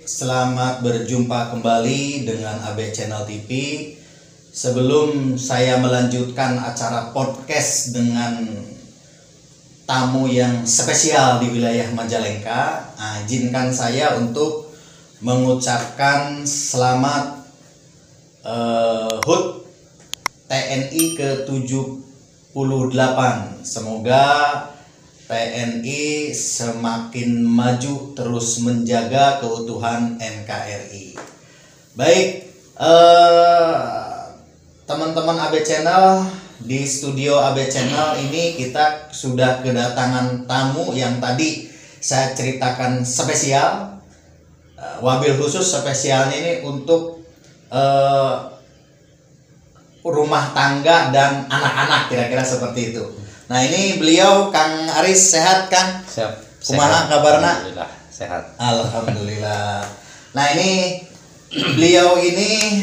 selamat berjumpa kembali dengan AB Channel TV. Sebelum saya melanjutkan acara podcast dengan tamu yang spesial di wilayah Majalengka, izinkan saya untuk mengucapkan selamat HUT TNI ke-78. Semoga TNI semakin maju terus menjaga keutuhan NKRI. Baik, teman-teman AB Channel, di studio AB Channel ini kita sudah kedatangan tamu yang tadi saya ceritakan spesial. Wabil khusus spesialnya ini untuk rumah tangga dan anak-anak, kira-kira seperti itu. Nah, ini beliau Kang Aris, sehat Kang? Siap. Kumaha kabarna? Alhamdulillah sehat. Alhamdulillah. Nah, ini beliau ini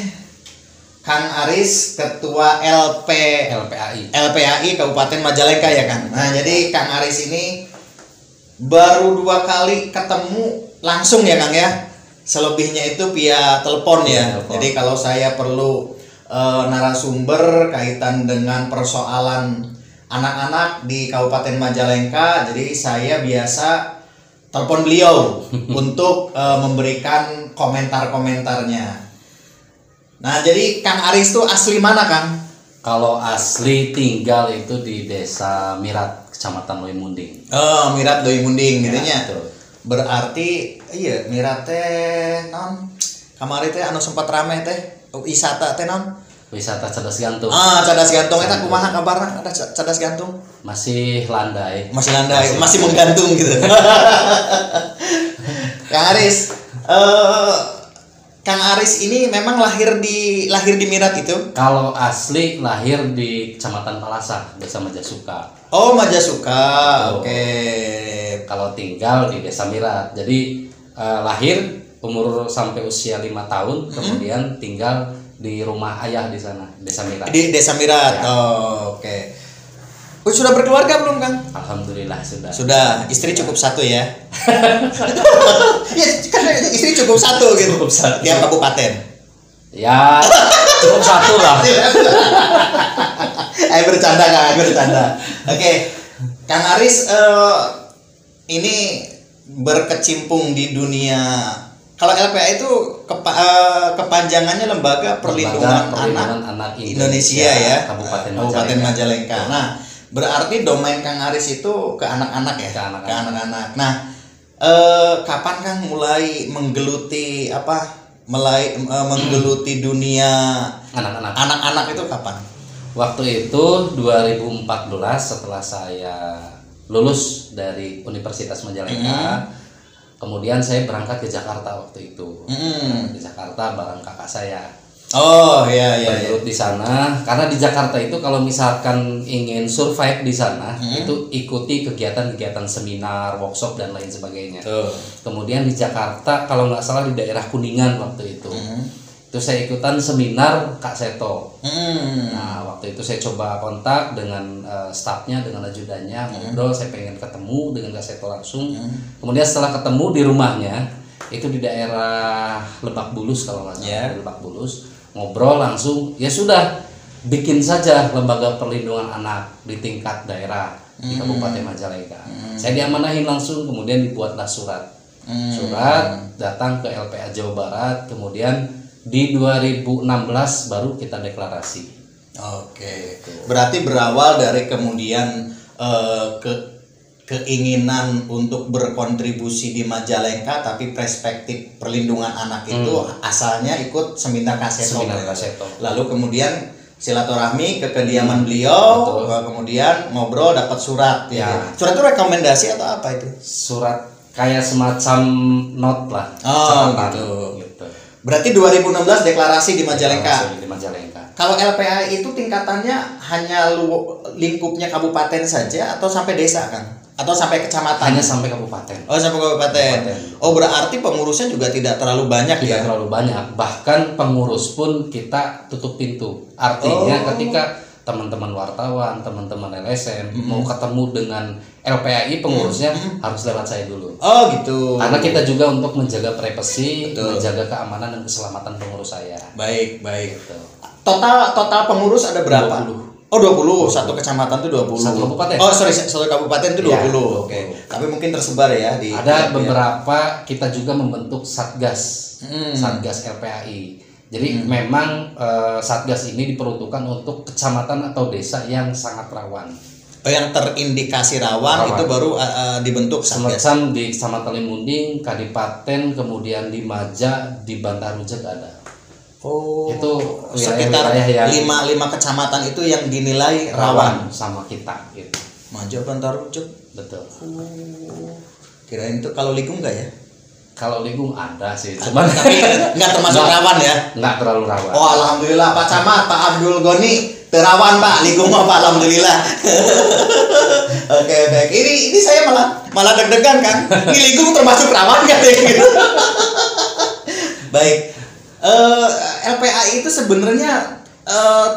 Kang Aris, ketua LPAI Kabupaten Majalengka ya Kang. Nah, jadi Kang Aris ini baru 2 kali ketemu langsung ya Kang ya. Selebihnya itu via telepon ya. Jadi kalau saya perlu narasumber kaitan dengan persoalan anak-anak di Kabupaten Majalengka, jadi saya biasa telepon beliau untuk memberikan komentar-komentarnya. Nah, jadi Kang Aris tuh asli mana Kang? Kalau asli tinggal itu di Desa Mirat, Kecamatan Loi Munding. Oh, Mirat Loi Munding gitu nya. Betul. Berarti iya Mirat teh non kamari teh anu sempat rame teh wisata teh non? Wisata Cadas Gantung. Cadas Gantung eta kumaha kabarna? Ada Cadas Gantung? Masih landai. Masih menggantung gitu. Kang Aris, Kang Aris ini memang lahir di Mirat itu? Kalau asli lahir di Kecamatan Palasah, Desa Majasuka. Oh, Majasuka. Oke. Kalau tinggal di Desa Mirat. Jadi lahir umur sampai usia 5 tahun, kemudian tinggal di rumah ayah di sana, Desa Mirat. Di Desa Mirat. Ya. Oh, oke. Sudah berkeluarga belum, Kang? Alhamdulillah sudah. Sudah. Istri cukup satu ya? Ya, kan istri cukup satu gitu. Cukup satu. Tiap kabupaten. Ya, cukup satu lah. Bercanda Kang, bercanda. Oke. Kang Aris ini berkecimpung di dunia. Kalau LPA itu kepanjangannya Lembaga Perlindungan Anak Indonesia ya, Kabupaten Majalengka. Nah, berarti domain Kang Aris itu ke anak-anak ya, ke anak-anak. Nah, kapan Kang mulai menggeluti menggeluti dunia anak-anak itu kapan? Waktu itu 2014 setelah saya lulus dari Universitas Majalengka. Kemudian saya berangkat ke Jakarta waktu itu. Di Jakarta bareng kakak saya. Oh iya. Bergelut di sana. Karena di Jakarta itu kalau misalkan ingin survive di sana, itu ikuti kegiatan-kegiatan seminar, workshop dan lain sebagainya. Kemudian di Jakarta kalau nggak salah di daerah Kuningan waktu itu. Itu saya ikutan seminar Kak Seto. Nah, waktu itu saya coba kontak dengan stafnya, dengan ajudannya, ngobrol, saya pengen ketemu dengan Kak Seto langsung. Kemudian setelah ketemu di rumahnya, itu di daerah Lebak Bulus kalau nggak salah, Lebak Bulus, ngobrol langsung, ya sudah, bikin saja lembaga perlindungan anak di tingkat daerah di Kabupaten Majalengka. Saya diamanahin langsung, kemudian dibuatlah surat datang ke LPA Jawa Barat, kemudian di 2016 baru kita deklarasi. Oke. Berarti berawal dari kemudian keinginan untuk berkontribusi di Majalengka, tapi perspektif perlindungan anak itu asalnya ikut seminar Kak Seto. Lalu kemudian silaturahmi ke kediaman beliau, kemudian ngobrol dapat surat ya. Surat itu rekomendasi atau apa itu? Surat kayak semacam note lah. Oh, gitu. Berarti 2016 deklarasi di Majalengka. Kalau LPA itu tingkatannya hanya lingkupnya kabupaten saja atau sampai desa kan? Atau sampai kecamatan? Hanya sampai kabupaten. Oh, sampai kabupaten. Oh, berarti pengurusnya juga tidak terlalu banyak Tidak terlalu banyak. Bahkan pengurus pun kita tutup pintu. Artinya ketika teman-teman wartawan, teman-teman LSM mau ketemu dengan LPAI pengurusnya harus lewat saya dulu. Oh gitu. Karena kita juga untuk menjaga privasi, Betul. menjaga keamanan dan keselamatan pengurus saya. Baik, baik. Gitu. Total pengurus ada berapa? 20. Oh 20, satu kecamatan tuh 20. Satu kabupaten. Oh sorry, satu kabupaten itu 20. Iya, Oke. Tapi mungkin tersebar ya di. Ada beberapa kita juga membentuk satgas, satgas LPAI. Jadi memang satgas ini diperuntukkan untuk kecamatan atau desa yang sangat rawan. Oh, yang terindikasi rawan itu baru dibentuk satgas. Semacam di Kecamatan Limunding, Kadipaten, kemudian di Maja, di Bantarujak ada. Oh, itu sekitar yang 5 kecamatan itu yang dinilai rawan sama kita gitu. Maja, Bantarujak. Betul. Kirain itu kalau Ligung enggak ya? Kalau Ligung ada sih, cuman tapi enggak termasuk rawan ya? Enggak terlalu rawan. Oh, alhamdulillah Pak Camat, Pak Abdul Goni terawan Pak, Ligung mah Pak, alhamdulillah. Oke, baik. Ini saya malah deg-degan kan. Ini Ligung termasuk rawan kan gitu. Baik. LPAI itu sebenarnya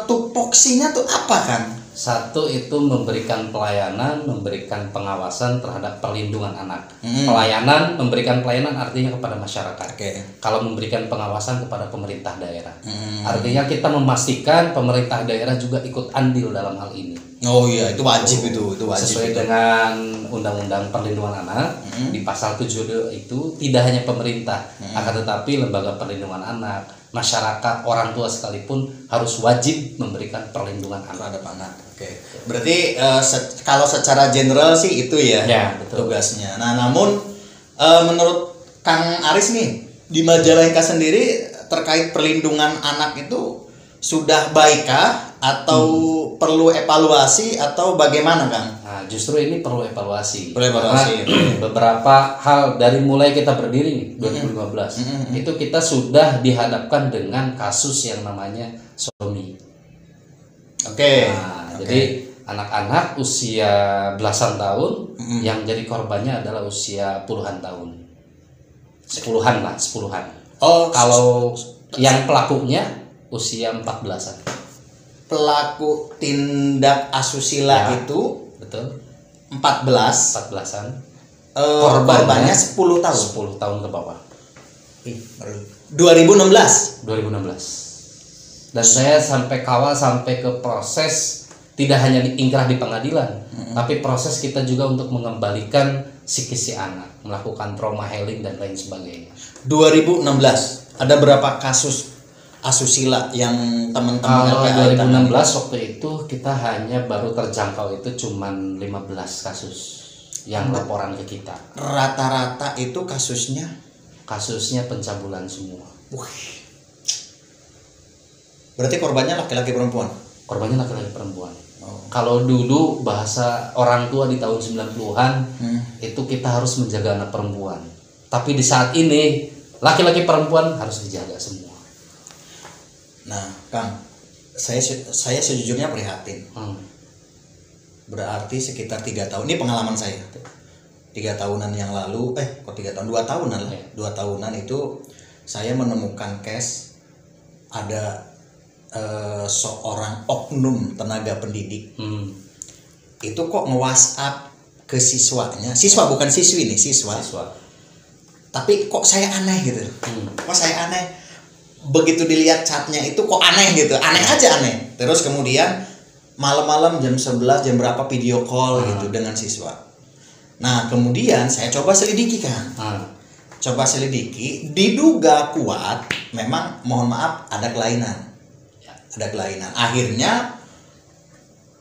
tupoksinya tuh apa kan? Satu itu memberikan pelayanan, memberikan pengawasan terhadap perlindungan anak. Pelayanan, memberikan pelayanan artinya kepada masyarakat. Kalau memberikan pengawasan kepada pemerintah daerah. Artinya kita memastikan pemerintah daerah juga ikut andil dalam hal ini. Oh iya, itu wajib itu wajib. Sesuai dengan Undang-Undang Perlindungan Anak di pasal 7 itu tidak hanya pemerintah, akan tetapi lembaga perlindungan anak, masyarakat, orang tua sekalipun harus wajib memberikan perlindungan terhadap anak. Oke. Berarti kalau secara general sih itu ya, betul. Tugasnya. Nah, namun menurut Kang Aris nih di Majalengka sendiri terkait perlindungan anak itu sudah baikkah atau perlu evaluasi atau bagaimana Kang? Nah, justru ini perlu evaluasi. Karena beberapa hal dari mulai kita berdiri nih 2015 itu kita sudah dihadapkan dengan kasus yang namanya sodomi. Jadi anak-anak usia belasan tahun yang jadi korbannya adalah usia puluhan tahun. Sepuluhan. Oh, kalau yang pelakunya usia 14-an. Pelaku tindak asusila itu betul 14-an. Korbannya 10 tahun. 10 tahun ke bawah. 2016. Dan saya sampai kawal sampai ke proses tidak hanya diingkrah di pengadilan, tapi proses kita juga untuk mengembalikan psikis si anak, melakukan trauma healing dan lain sebagainya. 2016 ada berapa kasus asusila yang teman-teman kalau 2016 waktu itu kita hanya baru terjangkau itu cuman 15 kasus yang laporan ke kita. Rata-rata itu kasusnya pencabulan semua. Berarti korbannya laki-laki perempuan? Korbannya laki-laki perempuan. Kalau dulu bahasa orang tua di tahun 90-an itu kita harus menjaga anak perempuan. Tapi di saat ini laki-laki perempuan harus dijaga semua. Nah, Kang, saya sejujurnya prihatin. Berarti sekitar 3 tahun. Ini pengalaman saya. 3 tahunan yang lalu, 2 tahunan lah. 2 tahunan itu saya menemukan case ada seorang oknum tenaga pendidik itu kok nge-WhatsApp ke siswanya, siswa bukan siswi nih, siswa. Tapi kok saya aneh gitu, kok saya aneh, begitu dilihat chatnya itu kok aneh gitu, aneh aja aneh. Terus kemudian malam-malam jam 11 jam berapa video call gitu dengan siswa. Nah kemudian saya coba selidiki kan, coba selidiki, diduga kuat memang, mohon maaf, ada kelainan. Akhirnya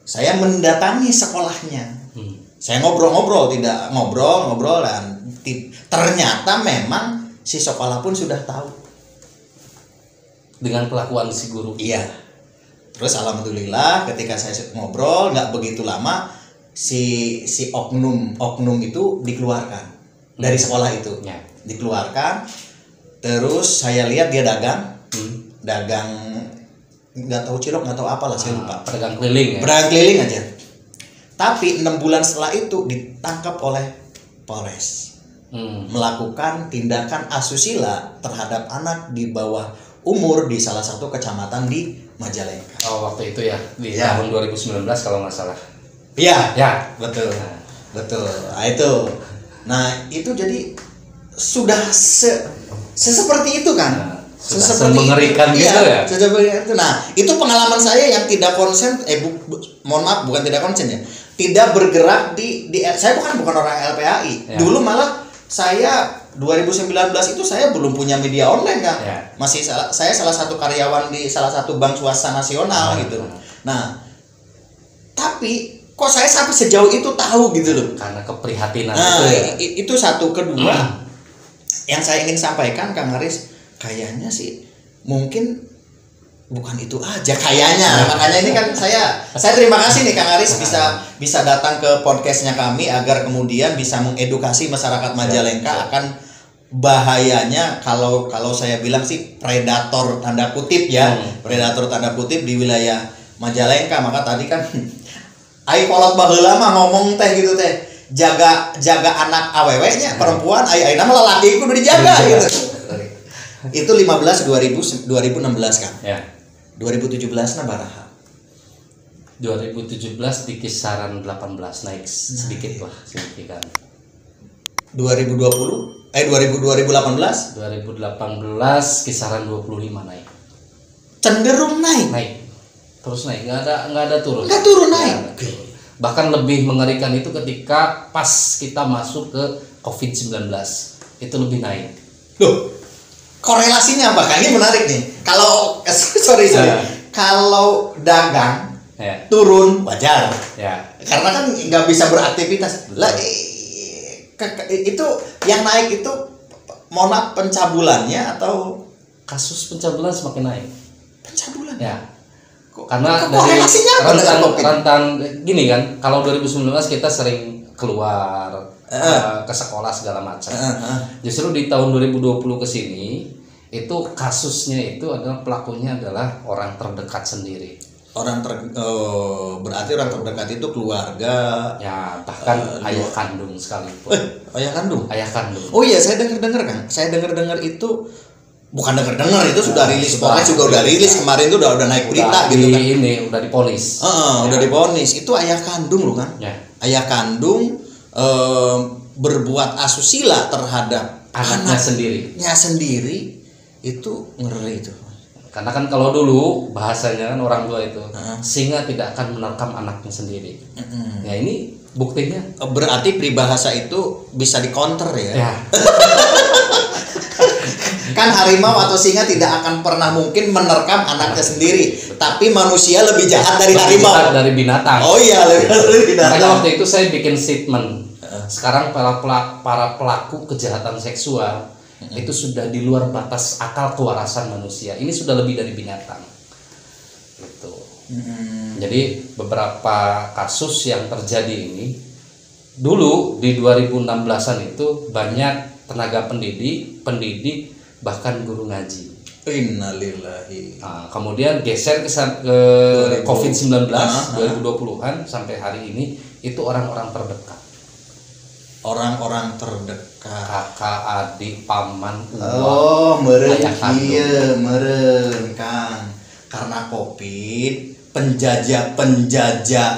saya mendatangi sekolahnya. Saya ngobrol dan ternyata memang si sekolah pun sudah tahu dengan kelakuan si guru. Iya. Terus alhamdulillah ketika saya ngobrol nggak begitu lama si oknum itu dikeluarkan dari sekolah itu. Dikeluarkan. Terus saya lihat dia dagang nggak tahu cilok, nggak tahu apalah, saya lupa. Pedagang keliling ya? Pedagang keliling aja. Tapi 6 bulan setelah itu ditangkap oleh Polres. Melakukan tindakan asusila terhadap anak di bawah umur di salah satu kecamatan di Majalengka. Oh, waktu itu ya di tahun 2019 kalau nggak salah. Iya. Ya, Betul. Betul. Nah, itu. Nah, itu jadi sudah seperti itu kan. Sudah mengerikan gitu ya. Seperti itu. Nah, itu pengalaman saya yang tidak konsen mohon maaf bukan tidak konsen ya. Tidak bergerak di saya bukan orang LPAI. Ya. Dulu malah saya 2019 itu saya belum punya media online kan. Ya. Masih saya salah satu karyawan di salah satu bank swasta nasional gitu. Nah, tapi kok saya sampai sejauh itu tahu gitu loh. Karena keprihatinan itu satu. Kedua yang saya ingin sampaikan Kang Aris, kayaknya sih mungkin bukan itu aja kayaknya. Makanya ini kan saya terima kasih nih Kang Aris bisa datang ke podcastnya kami agar kemudian bisa mengedukasi masyarakat Majalengka akan bahayanya kalau saya bilang sih predator tanda kutip ya, predator tanda kutip di wilayah Majalengka. Maka tadi kan ai kolot baheula mah ngomong teh gitu teh, jaga anak awewenya perempuan, ai nama lelaki kudu dijaga gitu. Itu 2016 kan. Ya. 2017 na baraha. 2017 di kisaran 18 naik sedikit lah signifikan. 2018 kisaran 25 naik. Cenderung naik. Terus naik, nggak ada turun. Nggak turun naik. Bahkan lebih mengerikan itu ketika pas kita masuk ke COVID-19 itu lebih naik. Loh, korelasinya apa? Ini menarik nih. Kalau sorry. Kalau dagang turun wajar. Ya. Karena kan nggak bisa beraktivitas. Lah itu yang naik itu mohon maaf pencabulannya atau kasus pencabulan semakin naik. Pencabulan. Ya. Karena dari rentan gini kan, kalau 2019 kita sering keluar ke sekolah segala macam. Justru di tahun 2020 ke sini itu kasusnya itu adalah pelakunya adalah orang terdekat sendiri. Berarti orang terdekat itu keluarga, ya bahkan ayah kandung sekalipun. Ayah kandung. Oh iya, saya dengar kan. Saya dengar itu bukan dengar itu sudah rilis. Polres juga udah rilis kemarin tuh udah naik berita gitu kan. Ini udah diponis. Udah diponis. Itu ayah kandung loh kan. Ya. Ayah kandung berbuat asusila terhadap anaknya sendiri. Itu ngeri itu. Karena kan kalau dulu bahasanya kan orang tua itu singa tidak akan menerkam anaknya sendiri. Ya ini buktinya. Berarti peribahasa itu bisa dikonter ya. Kan harimau atau singa tidak akan pernah mungkin menerkam anaknya sendiri. Tapi manusia lebih jahat dari harimau. Jahat dari binatang. Oh iya, lebih jahat dari binatang. Makanya waktu itu saya bikin statement. Sekarang para pelaku kejahatan seksual itu sudah di luar batas akal kewarasan manusia. Ini sudah lebih dari binatang. Gitu. Jadi beberapa kasus yang terjadi ini dulu di 2016-an itu banyak tenaga pendidik bahkan guru ngaji. Innalillahi. Nah, kemudian geser ke COVID-19 2020-an sampai hari ini itu orang-orang terdekat. Orang-orang terdekat. Kakak, adik, paman, meureun Kang. Karena Covid, penjajah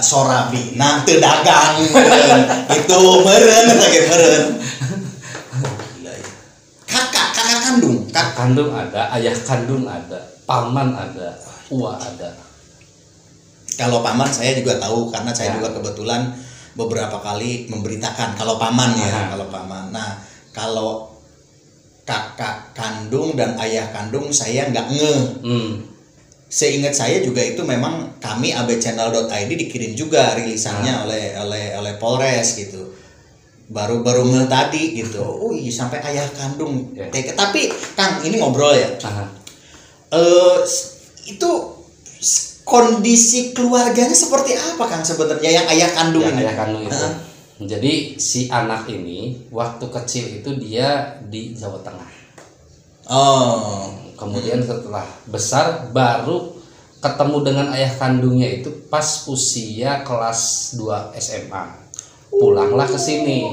sorabina teu dagang. Itu meureun. Kakak kandung. Kakak kandung ada, ayah kandung ada, paman ada, uwa ada. Kalau paman saya juga tahu karena saya juga kebetulan beberapa kali memberitakan kalau paman ya. Kalau paman. Nah, kalau kakak kandung dan ayah kandung saya nggak ngeh. Seingat saya juga itu memang kami abchannel.id dikirim juga rilisannya oleh Polres gitu. Baru ngeh tadi gitu. Sampai ayah kandung. Tapi Kang ini ngobrol ya. Itu kondisi keluarganya seperti apa Kang sebenarnya yang ayah kandung ini? Ayah kandung itu. Jadi si anak ini waktu kecil itu dia di Jawa Tengah. Kemudian setelah besar baru ketemu dengan ayah kandungnya itu pas usia kelas 2 SMA. Pulanglah ke sini.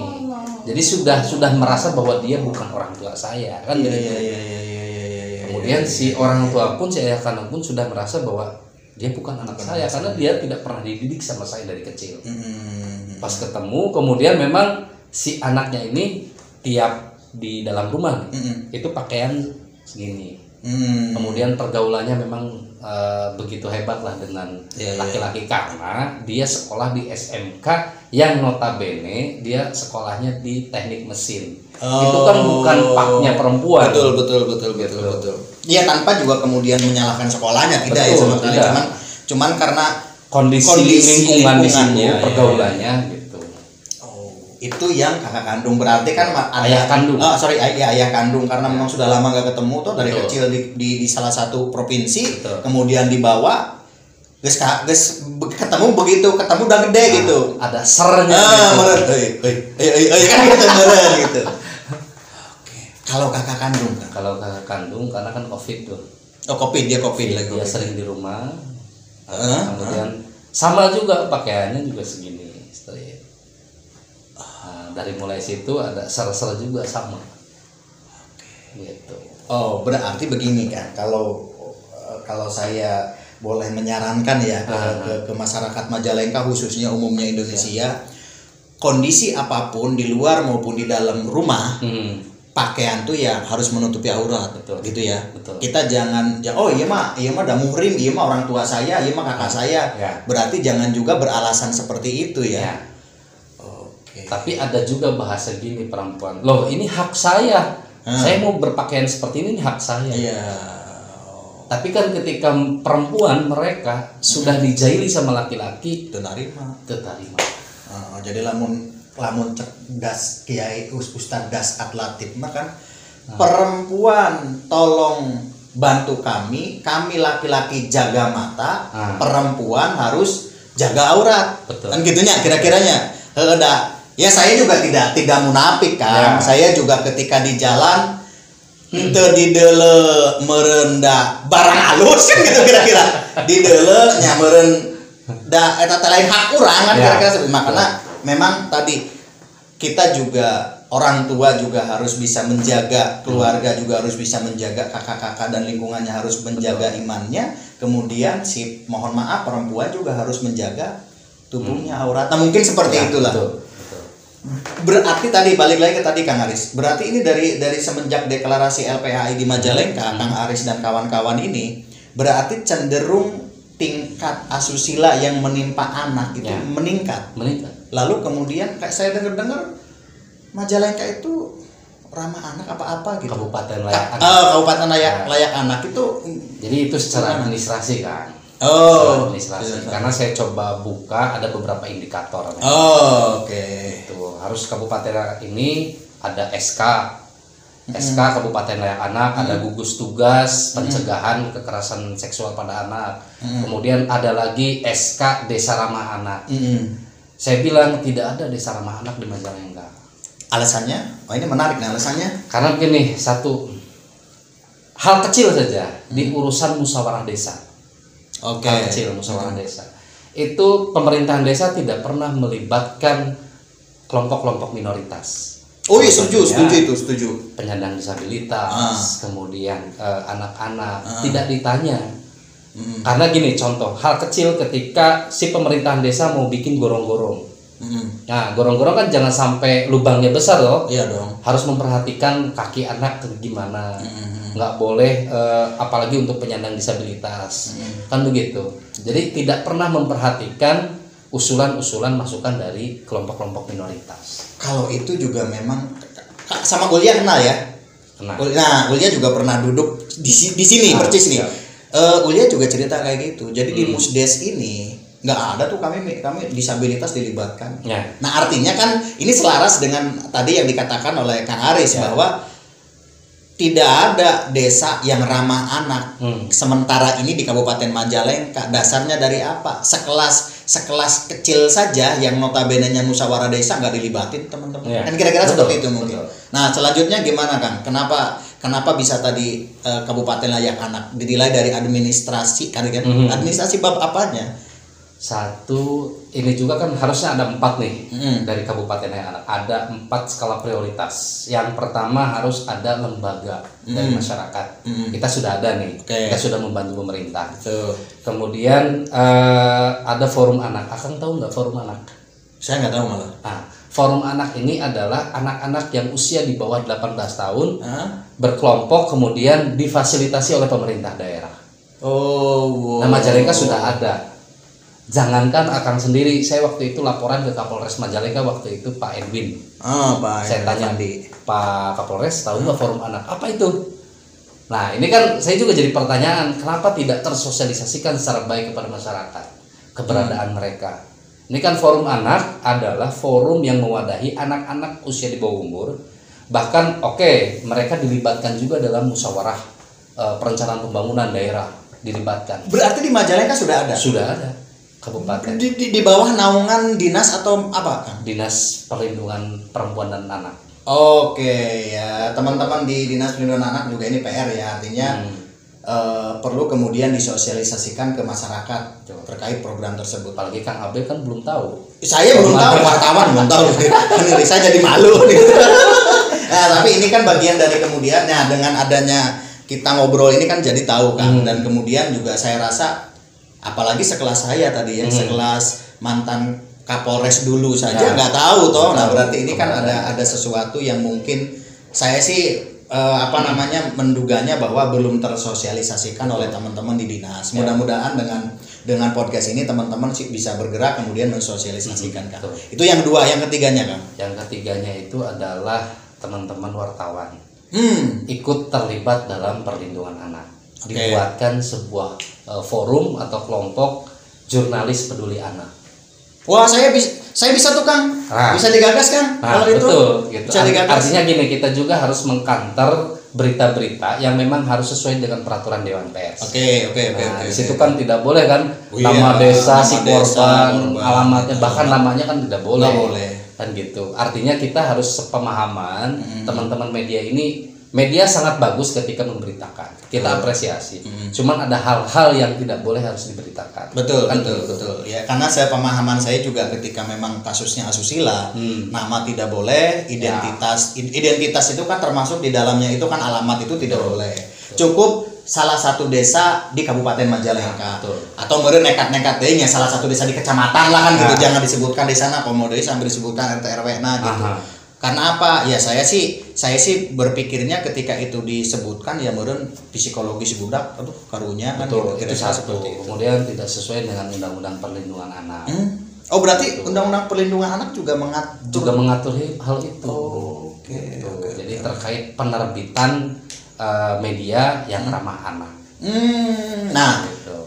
Jadi sudah merasa bahwa dia bukan orang tua saya kan. Kemudian Kemudian si orang tua pun, si ayah kandung pun sudah merasa bahwa dia bukan anak saya karena dia tidak pernah dididik sama saya dari kecil. Pas ketemu, kemudian memang si anaknya ini tiap di dalam rumah itu pakaian segini. Kemudian pergaulannya memang begitu hebat lah dengan laki-laki karena dia sekolah di SMK yang notabene dia sekolahnya di teknik mesin. Itu kan bukan paknya perempuan. Betul. Iya, tanpa juga kemudian menyalahkan sekolahnya, tidak ya sama sekali. Cuman karena kondisi lingkungan di situ, pergaulannya gitu. Itu yang kakak kandung, berarti kan ayah kandung. Ayah kandung karena memang sudah lama gak ketemu tuh dari kecil di salah satu provinsi. Kemudian dibawa ketemu udah gede gitu. Ada sernya gitu. Kalau kakak kandung kan? Kalau kakak kandung karena kan COVID tuh. COVID lagi. Dia sering di rumah. Kemudian sama juga pakaiannya juga segini. Dari mulai situ ada ser-ser juga sama. Gitu. Berarti begini kan, kalau saya boleh menyarankan ya ke masyarakat Majalengka khususnya umumnya Indonesia, kondisi apapun di luar maupun di dalam rumah, pakaian tuh ya harus menutupi aurat. Gitu ya. Kita jangan iya mah dah muhrim, iya mah orang tua saya, iya mah kakak saya. Berarti jangan juga beralasan seperti itu ya. Tapi ada juga bahasa gini perempuan, loh ini hak saya, saya mau berpakaian seperti ini hak saya. Tapi kan ketika perempuan mereka sudah dijahili sama laki-laki, terima. Jadi lamun cerdas Kiai Ustadz Das Atlatif mah kan perempuan tolong bantu kami laki-laki jaga mata, perempuan harus jaga aurat. Kan gitunya kira-kiranya. Ya saya juga tidak munafik kan. Saya juga ketika di jalan teu didele merendah barang halus kan gitu kira-kira. Didele nya meureun da eta teh lain hak urang kan kira-kira. Makanya memang tadi kita juga orang tua juga harus bisa menjaga, keluarga juga harus bisa menjaga, kakak-kakak dan lingkungannya harus menjaga imannya. Kemudian mohon maaf perempuan juga harus menjaga tubuhnya, aurat. Nah mungkin seperti itulah. Berarti tadi balik lagi ke tadi Kang Aris. Berarti ini dari semenjak deklarasi LPHI di Majalengka, Kang Aris dan kawan-kawan ini berarti cenderung tingkat asusila yang menimpa anak itu meningkat. Lalu kemudian kayak saya dengar Majalengka itu ramah anak apa-apa gitu. Kabupaten layak anak. Kabupaten layak anak itu. Jadi itu secara administrasi kan. Administrasi. Karena saya coba buka ada beberapa indikator. Itu harus kabupaten ini ada SK Kabupaten Layak Anak, ada gugus tugas pencegahan kekerasan seksual pada anak. Kemudian ada lagi SK Desa Ramah Anak. Saya bilang tidak ada Desa Ramah Anak di Majalengka. Alasannya? Ini menarik nih alasannya. Karena begini, satu hal kecil saja di urusan musyawarah desa. Hal kecil musyawarah desa. Itu pemerintahan desa tidak pernah melibatkan kelompok-kelompok minoritas. Iya setuju. Penyandang disabilitas, kemudian anak-anak tidak ditanya. Karena gini contoh, hal kecil ketika si pemerintahan desa mau bikin gorong-gorong. Nah, gorong-gorong kan jangan sampai lubangnya besar loh. Iya dong. Harus memperhatikan kaki anak gimana. Nggak boleh apalagi untuk penyandang disabilitas. Kan begitu. Jadi tidak pernah memperhatikan usulan-usulan masukan dari kelompok-kelompok minoritas. Kalau itu juga memang sama Ulia kenal ya. Nah, Ulia juga pernah duduk di sini percis nih. Ulia juga cerita kayak gitu. Jadi di Musdes ini nggak ada tuh kami disabilitas dilibatkan. Nah artinya kan ini selaras dengan tadi yang dikatakan oleh Kang Aris bahwa tidak ada desa yang ramah anak. Sementara ini di Kabupaten Majalengka dasarnya dari apa? Sekelas kecil saja yang notabene-nya musyawarah desa nggak dilibatin teman-teman. Kan kira-kira seperti itu mungkin. Nah selanjutnya gimana Kang? Kenapa bisa tadi Kabupaten Layak Anak dinilai dari administrasi kan? Administrasi bab apanya? Satu, ini juga kan harusnya ada 4 nih dari Kabupaten Layak Anak. Ada 4 skala prioritas. Yang pertama harus ada lembaga dari masyarakat. Kita sudah ada nih. Kita sudah membantu pemerintah. Kemudian ada forum anak. Akang tahu nggak forum anak? Saya nggak tahu malah. Nah, forum anak ini adalah anak-anak yang usia di bawah 18 tahun berkelompok kemudian difasilitasi oleh pemerintah daerah. Nah, Majalengka sudah ada. Jangankan Akang sendiri, saya waktu itu laporan ke Kapolres Majalengka waktu itu Pak Edwin. Saya tanya di Pak Kapolres, tahu nggak forum anak? Apa itu? Nah, ini kan saya juga jadi pertanyaan, kenapa tidak tersosialisasikan secara baik kepada masyarakat keberadaan mereka? Ini kan forum anak adalah forum yang mewadahi anak-anak usia di bawah umur. Bahkan mereka dilibatkan juga dalam musyawarah perencanaan pembangunan daerah, dilibatkan. Berarti di Majalengka sudah ada? Sudah ada. Kabupaten. Di bawah naungan dinas atau apa, Kang? Dinas Perlindungan Perempuan dan Anak. Oke, ya teman-teman di Dinas Perlindungan Anak juga ini PR ya, artinya perlu kemudian disosialisasikan ke masyarakat terkait program tersebut. Apalagi Kang Abel kan belum tahu. Saya belum tahu, wartawan belum tahu. Saya jadi malu gitu. Nah, tapi ini kan bagian dari kemudian, nah dengan adanya kita ngobrol ini kan jadi tahu kan, dan kemudian juga saya rasa apalagi sekelas saya tadi ya, sekelas mantan Kapolres dulu saja nggak tahu toh. Nah, berarti ini kan ada sesuatu yang mungkin saya sih menduganya bahwa belum tersosialisasikan oleh teman-teman di dinas. Mudah-mudahan dengan podcast ini teman-teman sih bisa bergerak kemudian mensosialisasikan kan. Itu yang kedua, yang ketiganya Kang. Yang ketiganya itu adalah teman-teman wartawan. Ikut terlibat dalam perlindungan anak. Dibuatkan sebuah forum atau kelompok jurnalis peduli anak. Wah, saya bisa tuh Kang. Bisa digagas Kang. Kalau betul, itu. Bisa digagas. Artinya gini, kita juga harus mengkanter berita-berita yang memang harus sesuai dengan peraturan Dewan Pers. Oke. Di situ kan tidak boleh kan nama desa si korban, alamatnya, bahkan namanya kan tidak boleh. Kan gitu. Artinya kita harus sepemahaman teman-teman media ini. Media sangat bagus ketika memberitakan, kita apresiasi. Cuman ada hal-hal yang tidak boleh harus diberitakan. Betul. Ya, karena pemahaman saya juga ketika memang kasusnya asusila, nama tidak boleh, identitas itu kan termasuk di dalamnya itu kan alamat itu tidak boleh. Cukup salah satu desa di Kabupaten Majalengka, atau meureun nekat-nekat deui nya salah satu desa di kecamatan lah kan gitu, jangan disebutkan di sana, komo deui sambil disebutkan RT RW gitu. Karena apa? Ya saya sih berpikirnya ketika itu disebutkan ya meureun psikologis budak, aduh karunya kan gitu. Itu seperti itu. Kemudian tidak sesuai dengan Undang-Undang Perlindungan Anak. Oh, berarti Undang-Undang Perlindungan Anak juga mengatur hal itu. Jadi terkait penerbitan media yang ramah anak. Nah, gitu.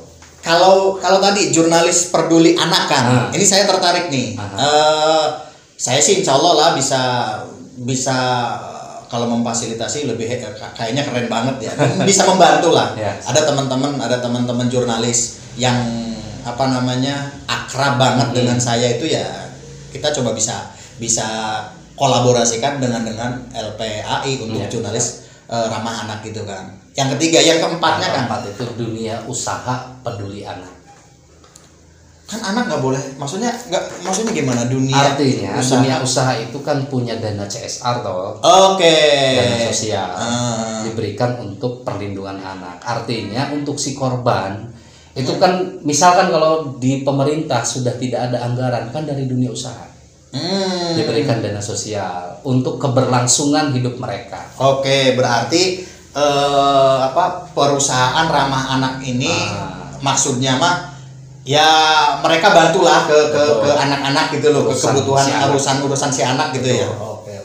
Kalau tadi jurnalis peduli anak kan, ini saya tertarik nih. Saya sih insya Allah lah bisa kalau memfasilitasi lebih kayaknya keren banget ya, bisa membantu lah. Ada teman-teman jurnalis yang akrab banget dengan saya itu ya, kita coba bisa kolaborasikan dengan LPAI untuk jurnalis ramah anak gitu kan. Yang ketiga, yang keempatnya kan? Keempat itu dunia usaha peduli anak. Kan anak nggak boleh, maksudnya gimana dunia usaha itu kan punya dana CSR toh. Dana sosial diberikan untuk perlindungan anak. Artinya untuk si korban itu kan misalkan kalau di pemerintah sudah tidak ada anggaran kan dari dunia usaha. Diberikan dana sosial untuk keberlangsungan hidup mereka. Berarti perusahaan ramah anak ini maksudnya mah ya mereka bantulah ke anak-anak gitu loh, ke kebutuhan urusan si anak gitu ya. Oke.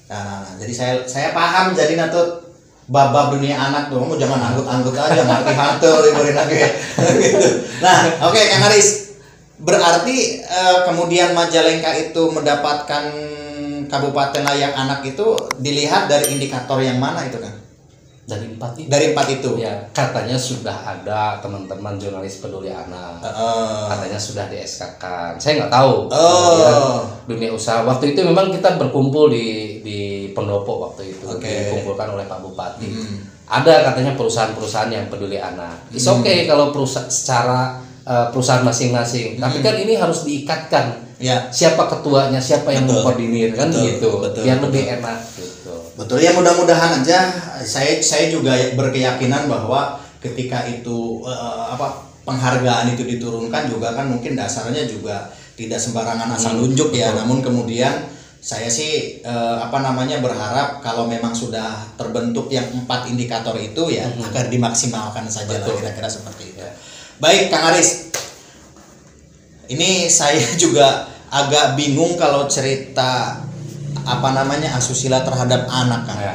Nah, jadi saya paham jadi natut bab dunia anak tuh, jangan anggut-anggut aja mati hantu ibarin lagi gitu. Nah, oke Kang Aris. Berarti kemudian Majalengka itu mendapatkan Kabupaten Layak Anak itu dilihat dari indikator yang mana itu kan? Dari empat itu. Ya, katanya sudah ada teman-teman jurnalis peduli anak. Katanya sudah di SK-kan. Saya nggak tahu. Dunia usaha. Waktu itu memang kita berkumpul di pendopo waktu itu. Dikumpulkan oleh Pak Bupati. Ada katanya perusahaan-perusahaan yang peduli anak. It's okay kalau perusahaan secara perusahaan masing-masing. Tapi kan ini harus diikatkan. Ya. Siapa ketuanya, siapa yang mengkoordinir kan gitu. Biar lebih enak gitu. Betul ya, mudah-mudahan aja saya juga berkeyakinan bahwa ketika itu penghargaan itu diturunkan juga kan mungkin dasarnya juga tidak sembarangan asal nunjuk ya. Namun kemudian saya sih berharap kalau memang sudah terbentuk yang 4 indikator itu ya agar dimaksimalkan saja lah, kira-kira seperti itu. Baik Kang Aris, ini saya juga agak bingung kalau cerita asusila terhadap anak kan. Ya.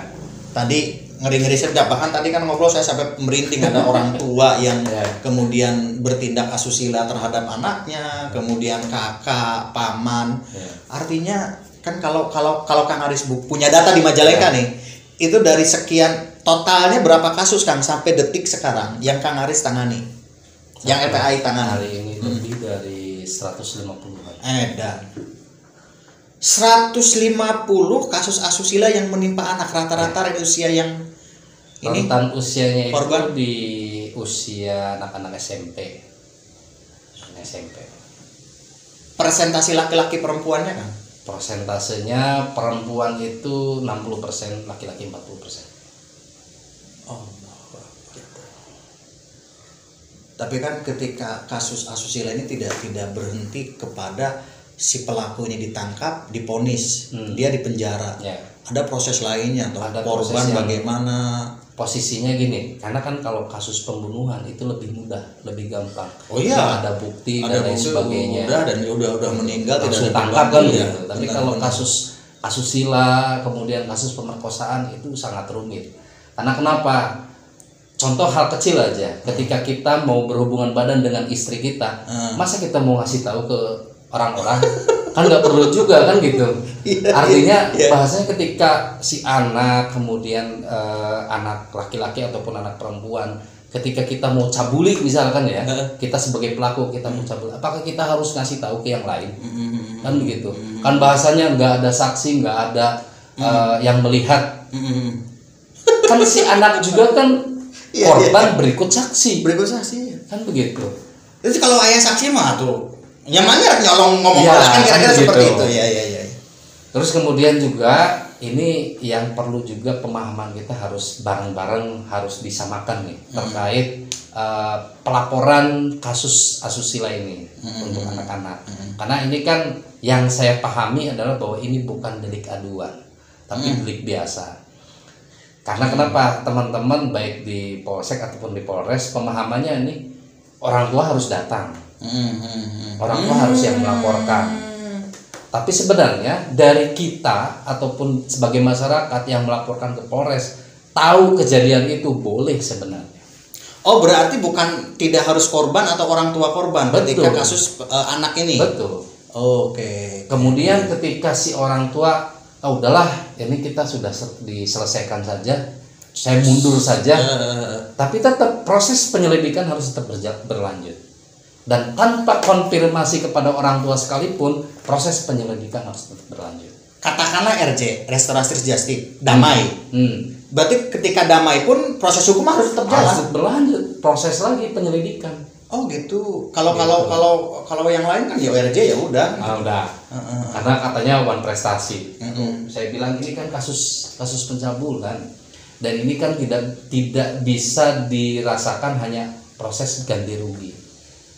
Tadi ngeri-ngeri sedap, bahkan tadi kan ngobrol saya sampai merinding ada orang tua yang kemudian bertindak asusila terhadap anaknya, kemudian kakak, paman. Artinya kan kalau Kang Aris punya data di Majalengka nih, itu dari sekian totalnya berapa kasus Kang sampai detik sekarang yang Kang Aris tangani? Yang LPAI tangani hari ini lebih dari 150-an. Dan 150 kasus asusila yang menimpa anak, rata-rata usia yang ini rentan usianya korban itu di usia anak-anak SMP. Persentase laki-laki perempuannya kan? Persentasenya perempuan itu 60%, laki-laki 40%. Oh. Tapi kan ketika kasus asusila ini tidak berhenti kepada si pelakunya ditangkap, diponis, dia dipenjara. Ya. Ada proses lainnya atau ada korban bagaimana? Posisinya gini, karena kan kalau kasus pembunuhan itu lebih mudah, lebih gampang. Oh iya, ada bukti dan lain sebagainya. Udah meninggal tidak ditangkap kan gitu. Tapi kalau kasus asusila, kemudian kasus pemerkosaan itu sangat rumit. Karena kenapa? Contoh hal kecil aja, ketika kita mau berhubungan badan dengan istri kita, masa kita mau ngasih tahu ke orang-orang? Kan nggak perlu juga kan gitu. Artinya bahasanya ketika si anak, kemudian anak laki-laki ataupun anak perempuan, ketika kita mau cabuli misalkan ya, kita sebagai pelaku kita mau cabuli, apakah kita harus ngasih tahu ke yang lain? Kan begitu. Kan bahasanya nggak ada saksi, nggak ada yang melihat. Kan si anak juga kan korban berikut saksi kan begitu. Jadi kalau ayah saksi mah tuh nyamannya nyolong ngomong kan kira-kira gitu. Seperti itu ya. Terus kemudian juga ini yang perlu juga pemahaman kita harus bareng-bareng harus disamakan nih terkait pelaporan kasus asusila ini untuk anak-anak. Karena ini kan yang saya pahami adalah bahwa ini bukan delik aduan tapi delik biasa. Karena kenapa teman-teman baik di Polsek ataupun di Polres pemahamannya ini orang tua harus datang, orang tua harus yang melaporkan. Tapi sebenarnya dari kita ataupun sebagai masyarakat yang melaporkan ke Polres tahu kejadian itu boleh sebenarnya. Oh berarti bukan tidak harus korban atau orang tua korban ketika kasus anak ini. Betul. Oke. Kemudian ketika si orang tua udahlah ini kita sudah diselesaikan saja, saya mundur saja, tapi tetap proses penyelidikan harus tetap berlanjut dan tanpa konfirmasi kepada orang tua sekalipun proses penyelidikan harus tetap berlanjut. Katakanlah RJ, restoratif justice, damai. Berarti ketika damai pun proses hukum harus tetap jalan. Harus berlanjut, proses lagi penyelidikan. Oh gitu. Kalau yang lain kan ya ORJ ya udah. Udah. Karena katanya one prestasi. Saya bilang ini kan kasus pencabulan dan ini kan tidak bisa dirasakan hanya proses ganti rugi.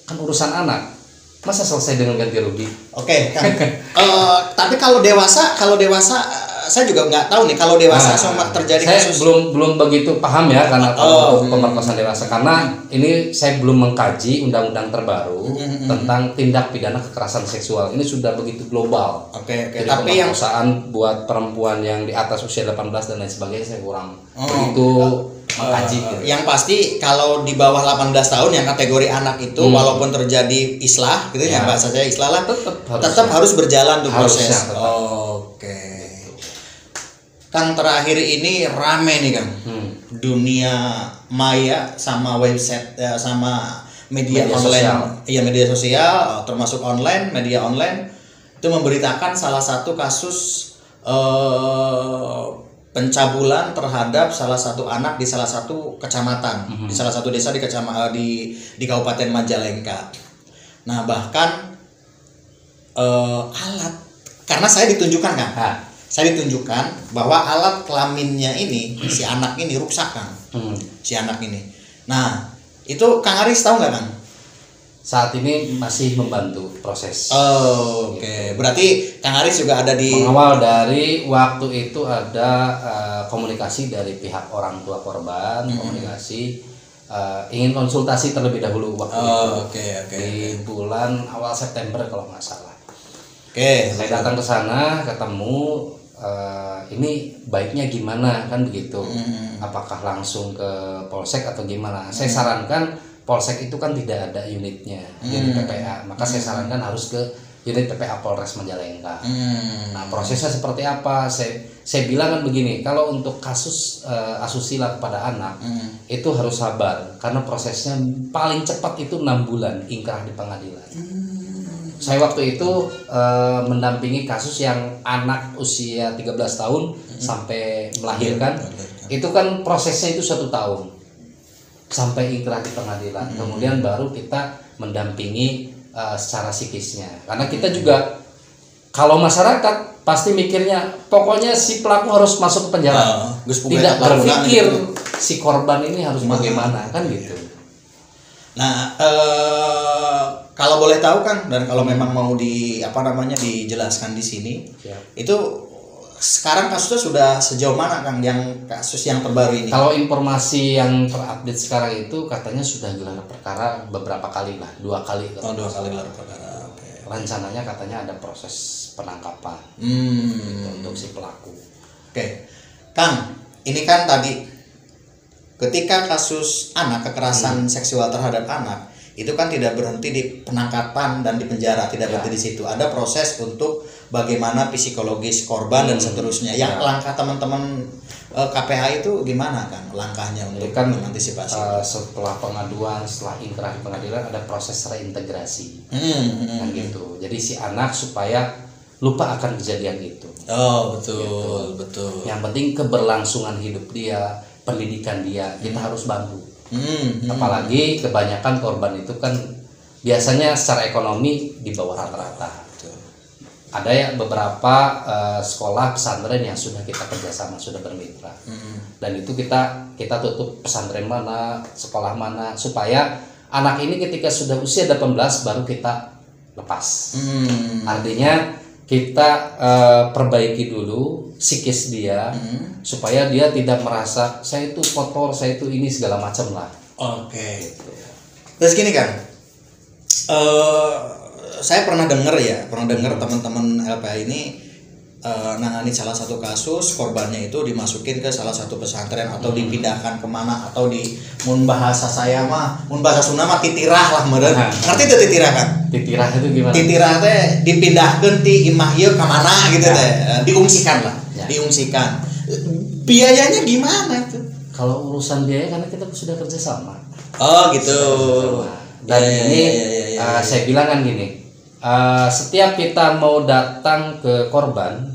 Kan urusan anak. Masa selesai dengan ganti rugi? Oke, kan. Tapi kalau dewasa saya juga nggak tahu nih kalau dewasa terjadi kasus. Saya belum begitu paham ya karena untuk pemerkosaan dewasa karena ini saya belum mengkaji undang-undang terbaru tentang tindak pidana kekerasan seksual. Ini sudah begitu global. Oke. Jadi tapi pemerkosaan buat perempuan yang di atas usia 18 dan lain sebagainya saya kurang begitu mengkaji. Yang pasti kalau di bawah 18 tahun yang kategori anak itu walaupun terjadi islah gitu ya bahasa saya islah lah tetap harus berjalan tuh proses. Oke. Kang terakhir ini rame nih Kang, dunia maya sama website sama media online, sosial. Media sosial termasuk online, media online itu memberitakan salah satu kasus pencabulan terhadap salah satu anak di salah satu kecamatan, di salah satu desa di Kabupaten Majalengka. Nah bahkan alat, karena saya ditunjukkan kan, saya ditunjukkan bahwa alat kelaminnya ini si anak ini rusak Kang, si anak ini. Nah itu Kang Aris tahu nggak Kang? Saat ini masih membantu proses. Oke. Berarti Kang Aris juga ada di mengawal dari waktu itu ada komunikasi dari pihak orang tua korban, komunikasi ingin konsultasi terlebih dahulu waktu itu. Di bulan awal September kalau nggak salah. Saya datang ke sana, ketemu ini baiknya gimana kan begitu. Apakah langsung ke polsek atau gimana? Saya sarankan polsek itu kan tidak ada unitnya, unit PPA, maka saya sarankan harus ke unit PPA Polres Majalengka. Nah prosesnya seperti apa? Saya bilang kan begini, kalau untuk kasus asusila kepada anak itu harus sabar, karena prosesnya paling cepat itu 6 bulan ingkrah di pengadilan. Saya waktu itu mendampingi kasus yang anak usia 13 tahun sampai melahirkan, itu kan prosesnya itu 1 tahun sampai ingkrah di pengadilan. Kemudian baru kita mendampingi secara psikisnya, karena kita juga kalau masyarakat pasti mikirnya pokoknya si pelaku harus masuk ke penjara, tidak berpikir si korban ini harus bagaimana kan gitu. Nah kalau boleh tahu kan, dan kalau memang mau dijelaskan di sini, itu sekarang kasusnya sudah sejauh mana Kang, yang kasus yang terbaru ini? Kalau informasi yang terupdate sekarang itu katanya sudah gelar perkara beberapa kali lah, 2 kali. 2 kali gelar perkara. Rencananya katanya ada proses penangkapan gitu, untuk si pelaku. Kang, ini kan tadi ketika kasus anak, kekerasan seksual terhadap anak itu kan tidak berhenti di penangkapan dan di penjara, tidak berhenti di situ. Ada proses untuk bagaimana psikologis korban dan seterusnya. Yang langkah teman-teman KPA itu gimana kan langkahnya untuk mengantisipasi? Setelah pengaduan, setelah ingkrah di pengadilan ada proses reintegrasi, kan gitu. Jadi si anak supaya lupa akan kejadian itu. Betul. Yang penting keberlangsungan hidup dia, pendidikan dia, kita harus bantu. Apalagi kebanyakan korban itu kan biasanya secara ekonomi di bawah rata-rata. Ada ya beberapa sekolah pesantren yang sudah kita kerjasama, sudah bermitra, dan itu kita tutup pesantren mana, sekolah mana, supaya anak ini ketika sudah usia 18 baru kita lepas. Artinya kita perbaiki dulu psikis dia, supaya dia tidak merasa saya itu kotor, saya itu ini segala macam lah. Terus gini kan, saya pernah dengar teman-teman LPA ini nangani salah satu kasus, korbannya itu dimasukin ke salah satu pesantren atau dipindahkan kemana, atau di mun bahasa Sunda mah titirah lah meureun. Ngerti teh titirah kan? Titirah itu gimana? Titirah teh dipindahkeun ti imah ieu ka mana gitu teh. Diungsikan lah. Diungsikan. Biayanya gimana tuh? Kalau urusan biaya karena kita sudah kerjasama. Gitu. Dan ini saya bilang kan gini, setiap kita mau datang ke korban,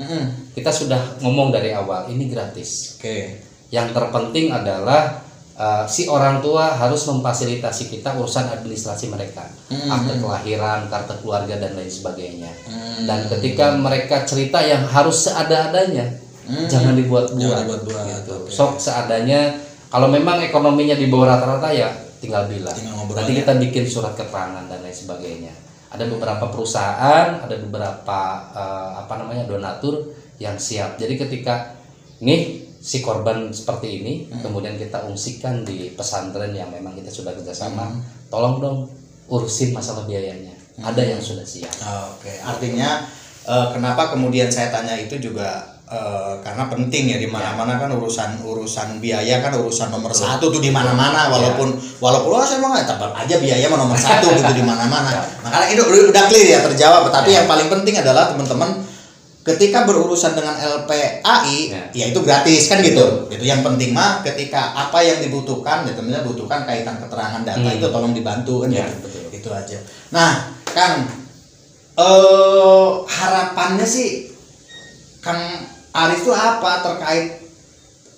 kita sudah ngomong dari awal ini gratis. Yang terpenting adalah si orang tua harus memfasilitasi kita urusan administrasi mereka, akte kelahiran, kartu keluarga dan lain sebagainya. Dan ketika mereka cerita yang harus seada-adanya, jangan dibuat-buat. Gitu. Sok seadanya. Kalau memang ekonominya di bawah rata-rata ya tinggal bilang. Nanti kita bikin surat keterangan dan lain sebagainya. Ada beberapa perusahaan, ada beberapa donatur yang siap. Jadi ketika nih si korban seperti ini, kemudian kita ungsikan di pesantren yang memang kita sudah kerjasama, tolong dong urusin masalah biayanya. Ada yang sudah siap. Artinya kenapa kemudian saya tanya itu juga karena penting ya, di mana-mana kan urusan biaya kan urusan nomor 1 tuh di mana-mana, walaupun saya mau tetap aja biaya nomor 1 gitu di mana-mana. Makanya itu udah clear ya, terjawab. Tapi yang paling penting adalah teman-teman ketika berurusan dengan LPAI ya itu gratis kan gitu. Itu yang penting mah ketika apa yang dibutuhkan, ya teman-teman butuhkan kaitan keterangan data itu tolong dibantu kan gitu. Itu aja. Nah, Kang, harapannya sih Kang Aris itu apa terkait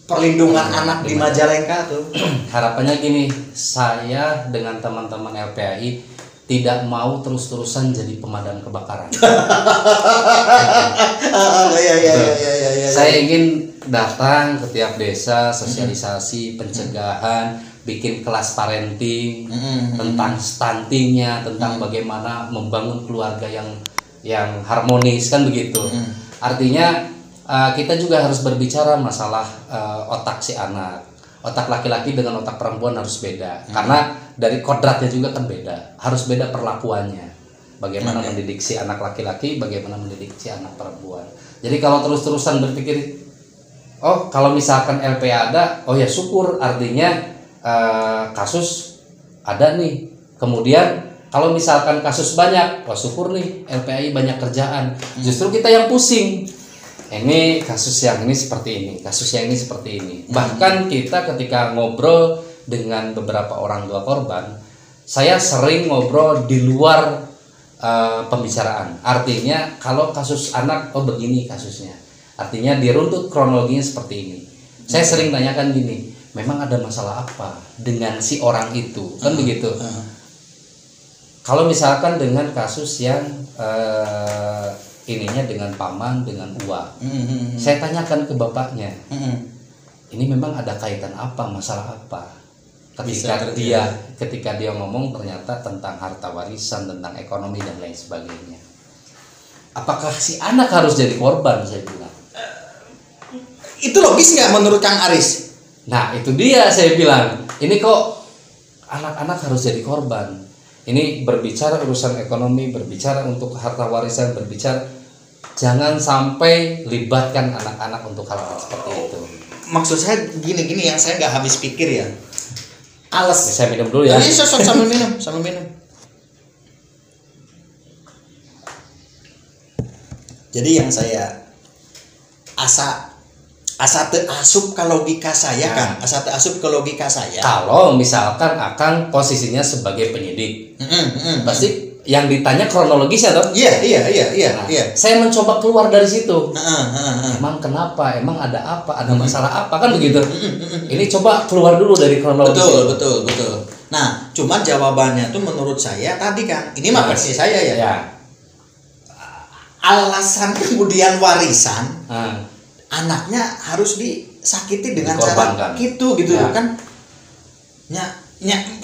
perlindungan anak di Majalengka tuh? Harapannya gini, saya dengan teman-teman LPAI tidak mau terus-terusan jadi pemadam kebakaran. Saya ingin datang ke tiap desa, sosialisasi, pencegahan, bikin kelas parenting tentang stuntingnya, tentang bagaimana membangun keluarga yang harmonis, kan begitu. Artinya kita juga harus berbicara masalah otak si anak. Otak laki-laki dengan otak perempuan harus beda, karena dari kodratnya juga kan beda, harus beda perlakuannya. Bagaimana mendidik si anak laki-laki, bagaimana mendidik si anak perempuan. Jadi kalau terus-terusan berpikir, oh kalau misalkan LPA ada, oh ya syukur, artinya kasus ada nih. Kemudian kalau misalkan kasus banyak, oh syukur nih LPAI banyak kerjaan. Justru kita yang pusing. Ini kasus yang ini seperti ini, kasus yang ini seperti ini. Bahkan kita ketika ngobrol dengan beberapa orang tua korban, saya sering ngobrol di luar pembicaraan. Artinya kalau kasus anak, oh begini kasusnya. Artinya diruntut kronologinya seperti ini. Saya sering tanyakan gini, memang ada masalah apa dengan si orang itu, kan begitu. Kalau misalkan dengan kasus yang ininya dengan paman, dengan uak, saya tanyakan ke bapaknya, ini memang ada kaitan apa, masalah apa? Ketika dia ngomong ternyata tentang harta warisan, tentang ekonomi dan lain sebagainya. Apakah si anak harus jadi korban? Saya bilang. Itu logis nggak menurut Kang Aris? Nah itu dia, saya bilang. Ini kok anak-anak harus jadi korban? Ini berbicara urusan ekonomi, berbicara untuk harta warisan, berbicara jangan sampai libatkan anak-anak untuk hal-hal seperti itu. Maksud saya gini yang saya nggak habis pikir ya. Saya minum dulu ya. Iya, sambil minum. Jadi yang saya asa asup ke logika saya kan, kalau misalkan akan posisinya sebagai penyidik, pasti yang ditanya kronologisnya toh. Iya. Saya mencoba keluar dari situ. Emang kenapa? Emang ada apa? Ada masalah apa? Kan begitu. Ini coba keluar dulu dari kronologis. Betul. Nah, cuman jawabannya tuh menurut saya tadi kan, ini mah versi saya ya. Alasan kemudian warisan, anaknya harus disakiti dengan cara gitu kan.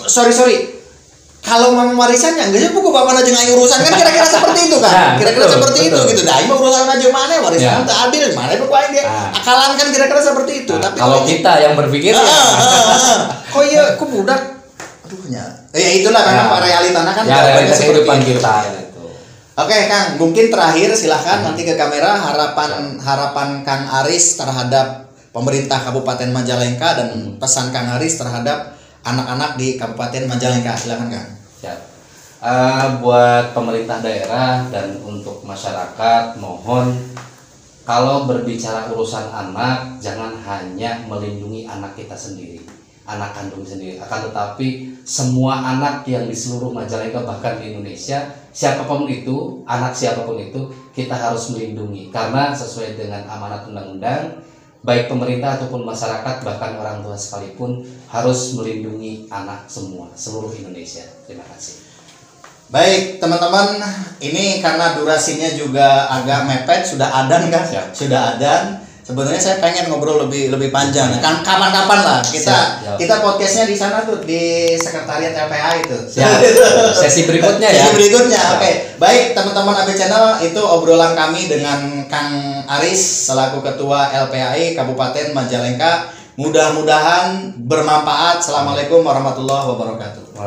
Sorry. Kalau memang warisannya enggak sih buku bapak aja nggak urusan kan kira-kira seperti itu kan. Seperti itu gitu. Dah, mau urusan aja mana warisan tak adil, mana buku dia. Akalan kan kira-kira seperti itu. Tapi kalau kita yang berpikir oh iya, aku budak. Aduhnya. Ya itulah kan realitanya kan realitas kehidupan kita itu. Oke, Kang, mungkin terakhir silahkan nanti ke kamera harapan Kang Aris terhadap pemerintah Kabupaten Majalengka dan pesan Kang Aris terhadap anak-anak di Kabupaten Majalengka. Silakan Kang. Buat pemerintah daerah dan untuk masyarakat, mohon kalau berbicara urusan anak jangan hanya melindungi anak kita sendiri, anak kandung sendiri, akan tetapi semua anak yang di seluruh Majalengka bahkan di Indonesia, siapapun itu, anak siapapun itu, kita harus melindungi karena sesuai dengan amanat undang-undang, baik pemerintah ataupun masyarakat bahkan orang tua sekalipun harus melindungi anak semua seluruh Indonesia. Terima kasih. Baik teman-teman, ini karena durasinya juga agak mepet, sudah adzan kan? Sudah adzan. Sebenarnya saya pengen ngobrol lebih panjang. Kan kapan-kapan lah kita podcastnya di sana tuh di sekretariat LPA itu. Sesi berikutnya ya. Oke. Baik teman-teman AB Channel, itu obrolan kami dengan Kang Aris selaku Ketua LPAI Kabupaten Majalengka. Mudah-mudahan bermanfaat. Assalamualaikum warahmatullahi wabarakatuh.